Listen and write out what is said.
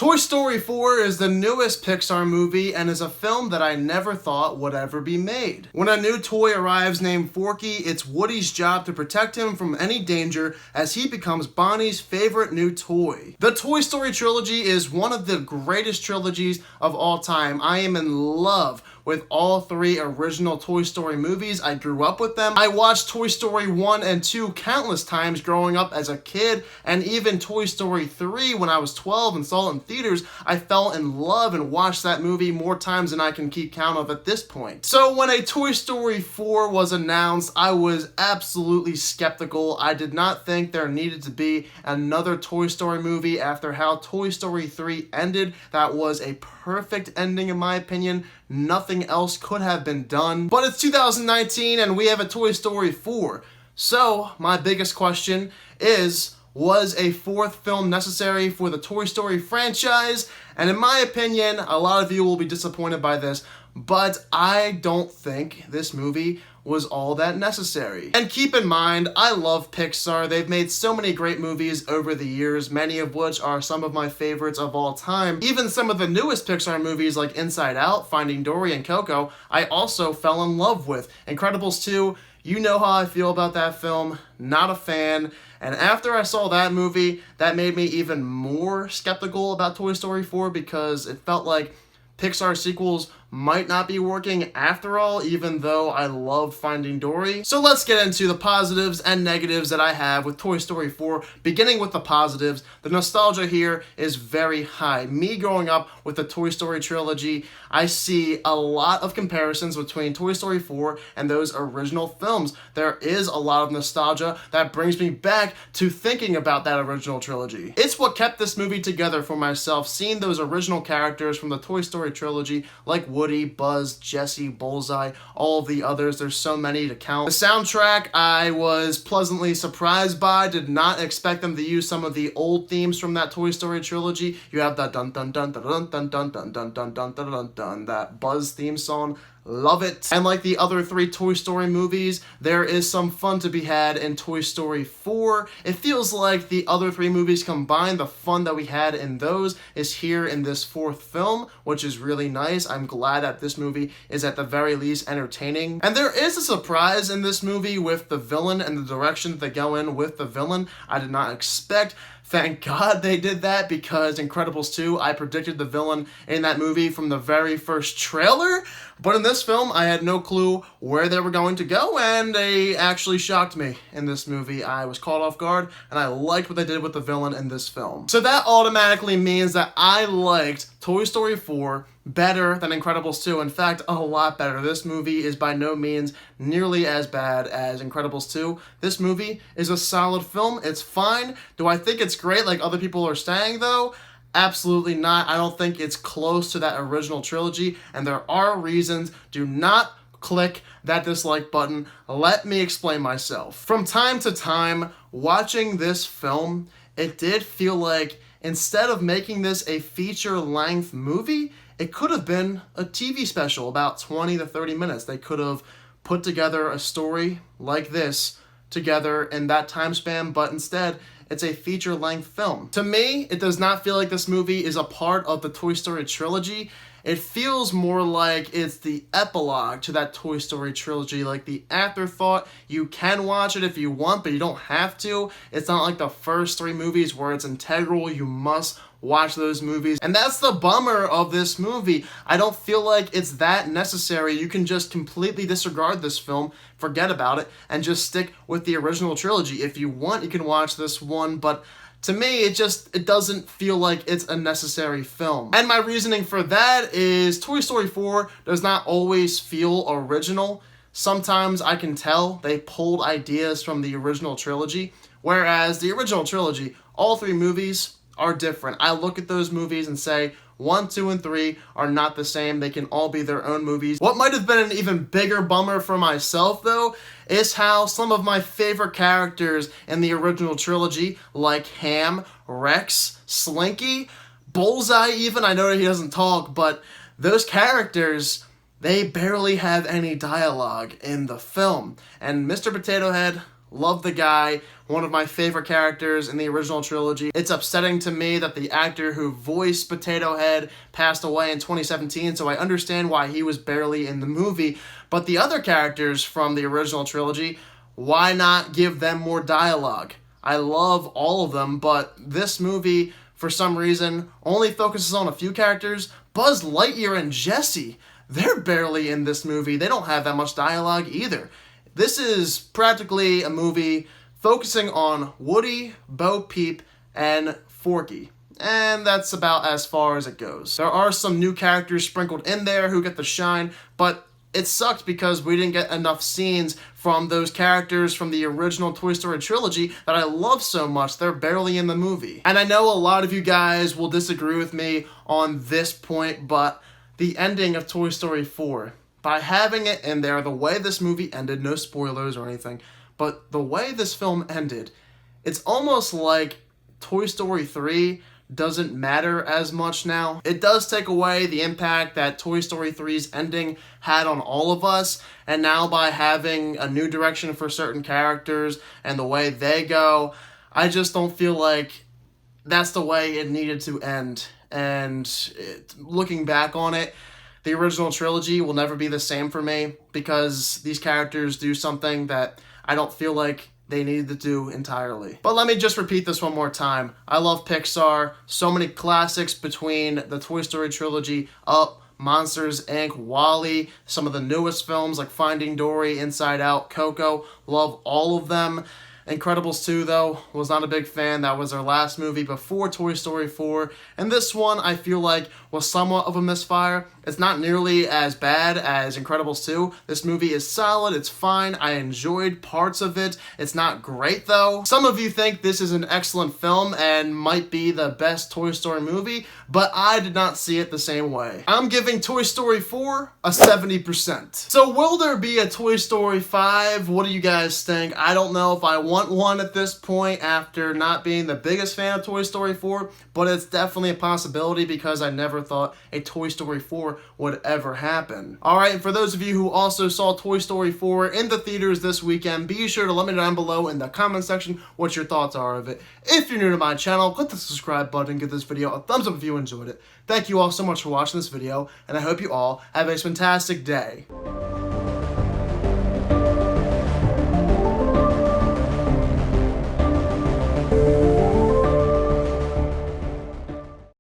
Toy Story 4 is the newest Pixar movie and is a film that I never thought would ever be made. When a new toy arrives named Forky, it's Woody's job to protect him from any danger as he becomes Bonnie's favorite new toy. The Toy Story trilogy is one of the greatest trilogies of all time. I am in love with all three original Toy Story movies. I grew up with them. I watched Toy Story 1 and 2 countless times growing up as a kid, and even Toy Story 3 when I was 12 and saw it in theaters. I fell in love and watched that movie more times than I can keep count of at this point. So when a Toy Story 4 was announced, I was absolutely skeptical. I did not think there needed to be another Toy Story movie after how Toy Story 3 ended. That was a perfect ending in my opinion. Nothing else could have been done. But it's 2019 and we have a Toy Story 4. So my biggest question is, was a fourth film necessary for the Toy Story franchise? And in my opinion, a lot of you will be disappointed by this, but I don't think this movie was all that necessary. And keep in mind, I love Pixar. They've made so many great movies over the years, many of which are some of my favorites of all time. Even some of the newest Pixar movies like Inside Out, Finding Dory, and Coco, I also fell in love with. Incredibles 2, you know how I feel about that film, not a fan. And after I saw that movie, that made me even more skeptical about Toy Story 4 because it felt like Pixar sequels might not be working after all, even though I loved Finding Dory. So let's get into the positives and negatives that I have with Toy Story 4. Beginning with the positives, the nostalgia here is very high. Me growing up with the Toy Story trilogy, I see a lot of comparisons between Toy Story 4 and those original films. There is a lot of nostalgia that brings me back to thinking about that original trilogy. It's what kept this movie together for myself, seeing those original characters from the Toy Story trilogy like Woody, Buzz, Jessie, Bullseye, all of the others. There's so many to count. The soundtrack I was pleasantly surprised by. Did not expect them to use some of the old themes from that Toy Story trilogy. You have that dun dun dun dun dun dun dun dun dun dun dun dun dun, that Buzz theme song. Love it. And like the other three Toy Story movies, there is some fun to be had in Toy Story 4. It feels like the other three movies combined. The fun that we had in those is here in this fourth film, which is really nice. I'm glad that this movie is at the very least entertaining. And there is a surprise in this movie with the villain and the direction that they go in with the villain. I did not expect. Thank God they did that, because Incredibles 2, I predicted the villain in that movie from the very first trailer. But in this film, I had no clue where they were going to go, and they actually shocked me in this movie. I was caught off guard, and I liked what they did with the villain in this film. So that automatically means that I liked Toy Story 4 better than Incredibles 2. In fact, a lot better. This movie is by no means nearly as bad as Incredibles 2. This movie is a solid film. It's fine. Do I think it's great like other people are saying though? Absolutely not. I don't think it's close to that original trilogy, and there are reasons. Do not click that dislike button. Let me explain myself. From time to time, watching this film, it did feel like instead of making this a feature-length movie, it could have been a TV special about 20 to 30 minutes. They could have put together a story like this together in that time span, but instead, it's a feature-length film. To me, it does not feel like this movie is a part of the Toy Story trilogy. It feels more like it's the epilogue to that Toy Story trilogy, like the afterthought. You can watch it if you want, but you don't have to. It's not like the first three movies where it's integral. You must watch those movies. And that's the bummer of this movie. I don't feel like it's that necessary. You can just completely disregard this film, forget about it, and just stick with the original trilogy. If you want, you can watch this one, but to me, it doesn't feel like it's a necessary film. And my reasoning for that is Toy Story 4 does not always feel original. Sometimes I can tell they pulled ideas from the original trilogy, whereas the original trilogy, all three movies are different. I look at those movies and say, 1, 2, and 3 are not the same. They can all be their own movies. What might have been an even bigger bummer for myself, though, is how some of my favorite characters in the original trilogy, like Ham, Rex, Slinky, Bullseye even, I know that he doesn't talk, but those characters, they barely have any dialogue in the film. And Mr. Potato Head, Love the guy, one of my favorite characters in the original trilogy. It's upsetting to me that the actor who voiced Potato Head passed away in 2017, so I understand why he was barely in the movie. But the other characters from the original trilogy, why not give them more dialogue? I love all of them, but this movie, for some reason, only focuses on a few characters. Buzz Lightyear and Jessie, they're barely in this movie. They don't have that much dialogue either. This is practically a movie focusing on Woody, Bo Peep, and Forky. And that's about as far as it goes. There are some new characters sprinkled in there who get the shine, but it sucked because we didn't get enough scenes from those characters from the original Toy Story trilogy that I love so much. They're barely in the movie. And I know a lot of you guys will disagree with me on this point, but the ending of Toy Story 4, by having it in there, the way this movie ended, no spoilers or anything, but the way this film ended, it's almost like Toy Story 3 doesn't matter as much now. It does take away the impact that Toy Story 3's ending had on all of us, and now by having a new direction for certain characters and the way they go, I just don't feel like that's the way it needed to end. And looking back on it, the original trilogy will never be the same for me because these characters do something that I don't feel like they needed to do entirely. But let me just repeat this one more time. I love Pixar. So many classics between the Toy Story trilogy, Up, Monsters, Inc., WALL-E, some of the newest films like Finding Dory, Inside Out, Coco. Love all of them. Incredibles 2, though, was not a big fan. That was their last movie before Toy Story 4. And this one, I feel like, was somewhat of a misfire. It's not nearly as bad as Incredibles 2. This movie is solid. It's fine. I enjoyed parts of it. It's not great, though. Some of you think this is an excellent film and might be the best Toy Story movie, but I did not see it the same way. I'm giving Toy Story 4 a 70%. So will there be a Toy Story 5? What do you guys think? I don't know if I want one at this point after not being the biggest fan of Toy Story 4, but it's definitely a possibility because I never thought a Toy Story 4 would ever happen. Alright, and for those of you who also saw Toy Story 4 in the theaters this weekend, be sure to let me know down below in the comment section what your thoughts are of it. If you're new to my channel, click the subscribe button, give this video a thumbs up if you enjoyed it. Thank you all so much for watching this video, and I hope you all have a fantastic day.